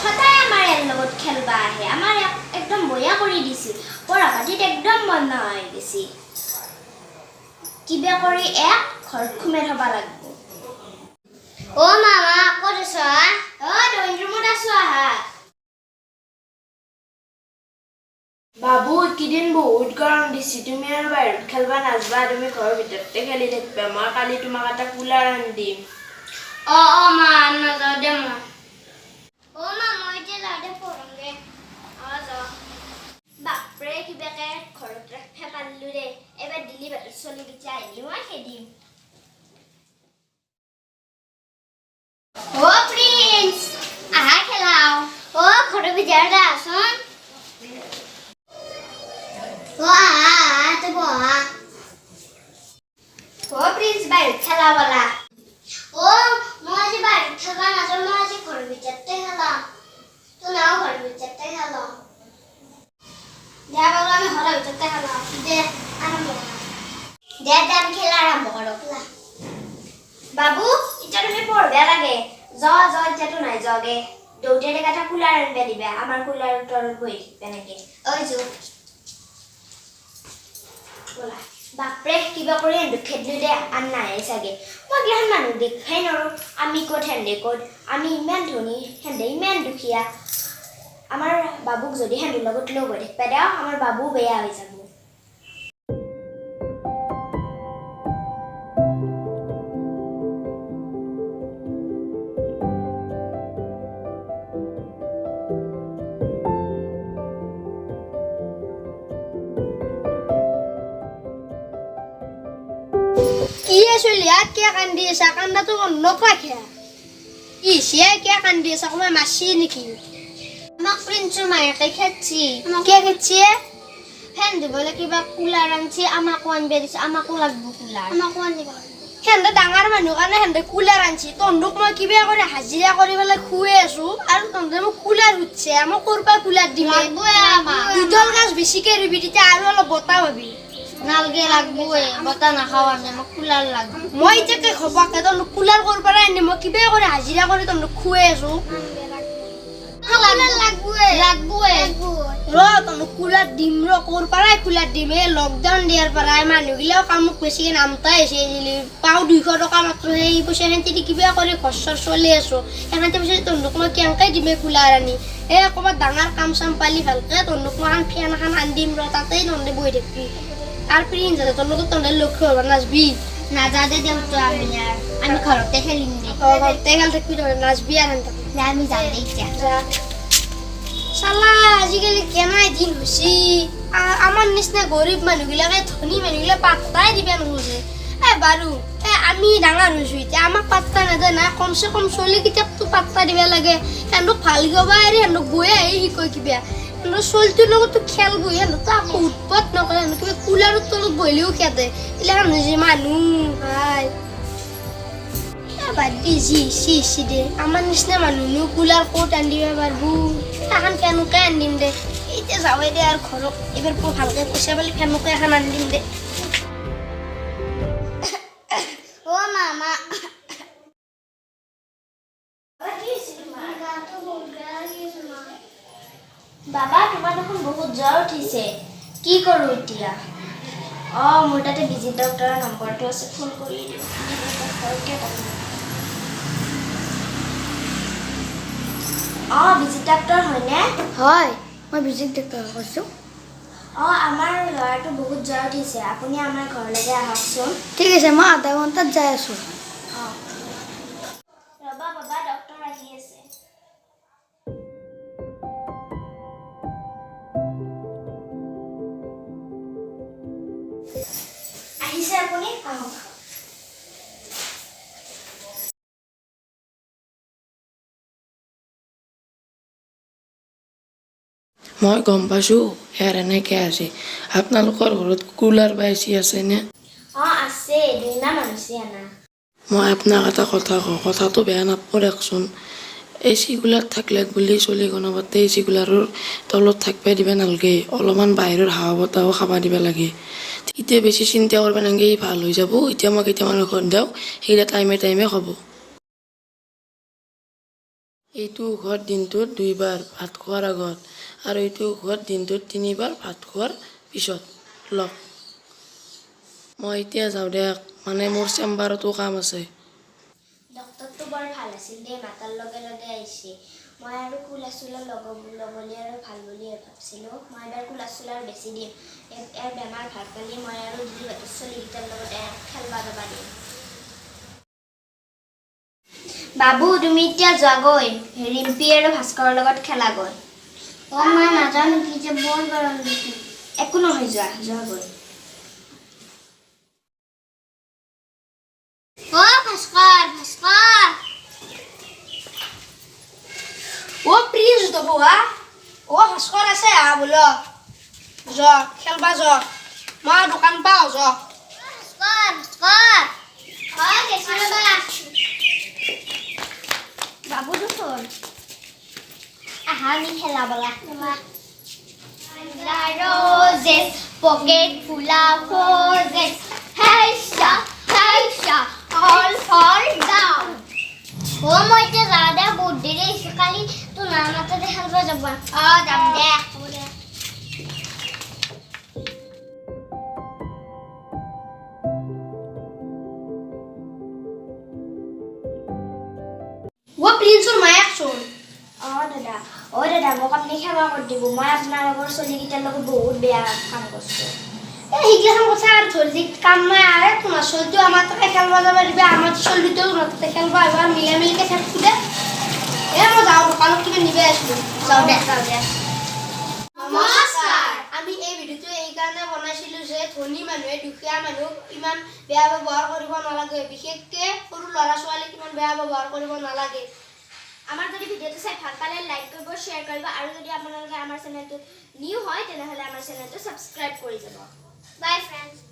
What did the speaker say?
সদায় আমাৰ ইয়াৰ লগত খেলবা আহে আমাৰ একদম বয়া কৰি দিছিল পঢ়া পাতিত একদম মন নহয় বেছি কিবা কৰি ঘৰত খুমে থবা লাগিব অ মামা ক'ত আছ ড্ৰয়িং ৰুমত আছো আহা বাবু এইকেইদিন বহুত গৰম দিছে তুমি আৰু বাহিৰত খেলবা নাযাবা তুমি ঘৰৰ ভিতৰতে খেলি থাকিবা মই কালি তোমাক এটা কুলাৰ আনি দিম অ মা নাযাওঁ দে মই অ মা মই এতিয়া যাওঁ দে পঢ়মগে যাওঁ বাপৰে কিবাকে ঘৰত ৰাখবা পাৰিলো দে এবাৰ দিলি বাটত চলি বিচা আহিলি মই খেদিম অ প্ৰিন্স আহা খেলাও অ ঘৰৰ ভিতৰত আহচোন অ আহা তই বহা অ প্ৰিন্স বাহিৰত খেলা বলা অ মই আজি বাহিৰত খেলবা নাযাওঁ মই আজি ঘৰৰ ভিতৰতে খেলাম তোমাও ঘৰৰ ভিতৰতে খেলাম দে বাবু আমি ঘৰৰ ভিতৰতে খেলাম দে আৰম্ভ দে আমি খেলা আৰম্ভ কৰোঁ খেলা বাবু এতিয়া তুমি পঢ়বা লাগে যোৱা এতিয়াতো নাই যাওগে দেউতাই এটা কুলাৰ আনিবা দিবা আমাৰ কুলাৰৰ তলত বহি থাকিবা নেকি ঐ যো বলা বাপৰে কিবা কৰি হেন্দুক খেদিলো দে আন নাহে চাগে মই গিলাখান মানুহ দেখাই নৰো আমি ক'ত হেন্দে ক'ত আমি ইমান ধনী হেন্দে ইমান দুখীয়া আমাৰ বাবুক যদি হেন্দুৰ লগত লগ হৈ থাকিবা দেও আমাৰ বাবু বেয়া হৈ যাব কি চলিয়া কিয় কান্দি আছা কান্দাটো বন্ধ ৰাখে ইচিয়া কিয় কান্দি আছা কোনোবাই মাছি নেকি আমাক প্ৰিন্সৰ মায়েকে খেদছি কিয় খেদছি ফেন দিবলৈ কিবা কুলাৰ আনছি আমাকো আনিব দিছে আমাকো লাগব কুলাৰ আমাকো আনিব সেন্দে ডাঙৰ মানুহ কাৰণে সেন্দে কুলাৰ আনছি তন্দুক মই কিবা কৰি হাজিৰা কৰি পেলাই খুৱাই আছো আৰু তন্দে মোক কুলাৰ উঠছে আমাক ক'ৰ পৰা কুলাৰ দিম দুডাল গাছ বেছিকে ৰুবি তেতিয়া আৰু অলপ বতাহ পাবি নালগে লাগবই বতাহ নাখাও আমি মোক কুলাৰ লাগব মই এতিয়া খপাকে তই কুলাৰ ক'ৰ পৰা আনি মই কিবা কৰি হাজিৰা কৰি তই খুৱাই আছো কুলাৰ দিম ক'ৰ পৰাই কুলাৰ দিম এই লকডাউন দিয়াৰ পৰাই মানুহগিলাও কামক বেছিকে নামতা হৈছে পাওঁ 200 টকা মাত্ৰ সেই পইচা সেনেকে কিবা কৰি ঘৰ চৰ চলি আছো সেনেকে পিছত তন্দুক মই কেনেকে দিমে কুলাৰ আনি এই ক'ৰবাত ডাঙৰ কাম চাম পালি ভালকে তন্দুক মই ফেন এখন আনি দিম তাতেই তন্দে বহি থাকিবি আর প্রিন্স আছে তোর লগত তোর লক্ষ্য হবা নাচবি না যা দে দেম তো আমি ঘরতে খেলিম দে ঘরতে খেল থাকবি তো নাচবি আর আমি যাম দে ইচ্ছা শালা আজিকালি কেনাই দিন হইছি আমার নিচিনা গরিব মানুহবিলাকে ধনী মানুহগিলা পাত্তাই দিবা নোখোজে বাৰু আমি ডাঙৰ হৈছো এতিয়া আমাক পাত্তা নাযায় না কমচে কম চলি কিতাপটো পাত্তা দিবা লাগে সিহঁতক ভাল গবা আৰু সিহঁতক গৈ আহি শিকয় কিবা চলটোৰ লগতো খেলব সিহঁততো আকৌ উৎপাত নকৰে কিবা কুলাৰৰ তলত বহিলেও খেদে এইগিলাখান হৈছে মানুহ ভাই বাদ দি যি দে আমাৰ নিচিনা মানুহনো কুলাৰ ক'ত আনিব পাৰব এখন ফেনকে আনিম দে এতিয়া যাৱেই দে আৰু ঘৰত এইবাৰ ভালকে পইচা পালি ফেনকে এখন আনি দিম দে অ মামা বাবা তোমাৰ দেখোন বহুত জ্বৰ উঠিছে কি কৰো এতিয়া মোৰ তাতে বিজিত ডক্টৰৰ নম্বৰটো আছে ফোন কৰি দিওঁ বিজিত ডক্টৰ হয়নে হয় মই বিজিত ডক্টৰ কৈছোঁ আমাৰ ল'ৰাটো বহুত জ্বৰ উঠিছে আপুনি আমাৰ ঘৰলৈকে আহকচোন ঠিক আছে মই আধা ঘণ্টাত যাই আছোঁ ৰ'বা বাবা ডক্টৰ আহি আছে আহিছে আপুনি আহক মই গম পাইছোঁ ইয়াৰ এনেকৈ আছে আপোনালোকৰ ঘৰত কুলাৰ বা এচি আছেনে আছে 2 মাহ হৈছে আনা মই আপোনাক এটা কথা কওঁ কথাটো বেয়া নাপাবচোন এচি কুলাৰ থাকিলে বুলি চলি কোনোবাতে এচি কুলাৰৰ তলত থাকিব দিব নালাগে অলপমান বাহিৰৰ হাৱা বতাহো খাব দিব লাগে এতিয়া বেছি চিন্তা কৰিব নালাগে ভাল হৈ যাব এতিয়া মই কেইটামান ঔষধ দিওঁ সেইকেইটা টাইমে খাব এইটো ঘৰত দিনটোত 2 বাৰ ভাত খোৱাৰ আগত আৰু এইটো ঘৰত দিনটোত 3 বাৰ ভাত খোৱাৰ পিছত লগ মই এতিয়া যাওঁ দে মানে মোৰ চেম্বাৰতো কাম আছে ডক্টৰটো বৰ ভাল আছিল দেই মাতাৰ লগে লগে আহিছে মই আৰু কুলা চুলা লগলি আৰু ভাল বুলি ভাবিছিলোঁ মই এবাৰ কুলা চুলা আৰু বেছি দিম ইয়াৰ বেমাৰ ভাল পালি মই আৰু চলিকেইটাৰ লগত খেলবা যাবা দিম বাবু তুমি এতিয়া যোৱাগৈ ৰিম্পী আৰু ভাস্কৰৰ লগত খেলাগৈ মই নাজানো কি যে বৰ গৰম দিছে একো নহয় যোৱাগৈ ভাস্কৰ প্লিজ দবুৱা ভাস্কৰ আছে বোলো য খেলবা য মই দোকান পাওঁ য বাবু দেখোন আহা আমি খেলা বলা roses pocket full of roses hey sha all fall down মই এতিয়া যাওঁ দে বহুত দেৰি হৈছে কালি তোৰ নামতে খেলব যাব যাম দে প্ৰিন্সৰ মায়াক চোন দাদা মোক আপুনি ক্ষমা কৰি দিব মই আপোনাৰ লগৰ চলিকেইটাৰ লগত বহুত বেয়া কাম কৰিছোঁ সেইগিলাখান কথা আৰু ধৰি কাম নাই আৰে তোমাৰ চলিটো আমাৰ তাতে খেলব যাব দিবা আমাৰ চলিটো তাতে খেলব আহিব আৰু মিলামিলিকে থাকবো দে মই যাওঁ দোকানত কিবা নিবে আছিলো যাওঁ দে নমস্কাৰ আমি এই ভিডিঅ'টো এইকাৰণে বনাইছিলোঁ যে ধনী মানুহে দুখীয়া মানুহক ইমান বেয়া ব্যৱহাৰ কৰিব নালাগে বিশেষকৈ সৰু ল'ৰা ছোৱালীক ইমান বেয়া ব্যৱহাৰ কৰিব নালাগে আমাৰ যদি ভিডিঅ'টো চাই ভাল পালে লাইক কৰিব শ্বেয়াৰ কৰিব আৰু যদি আপোনালোকে আমাৰ চেনেলটো নিউ হয় তেনেহ'লে আমাৰ চেনেলটো ছাবস্ক্ৰাইব কৰি যাব বাই ফ্ৰেণ্ডছ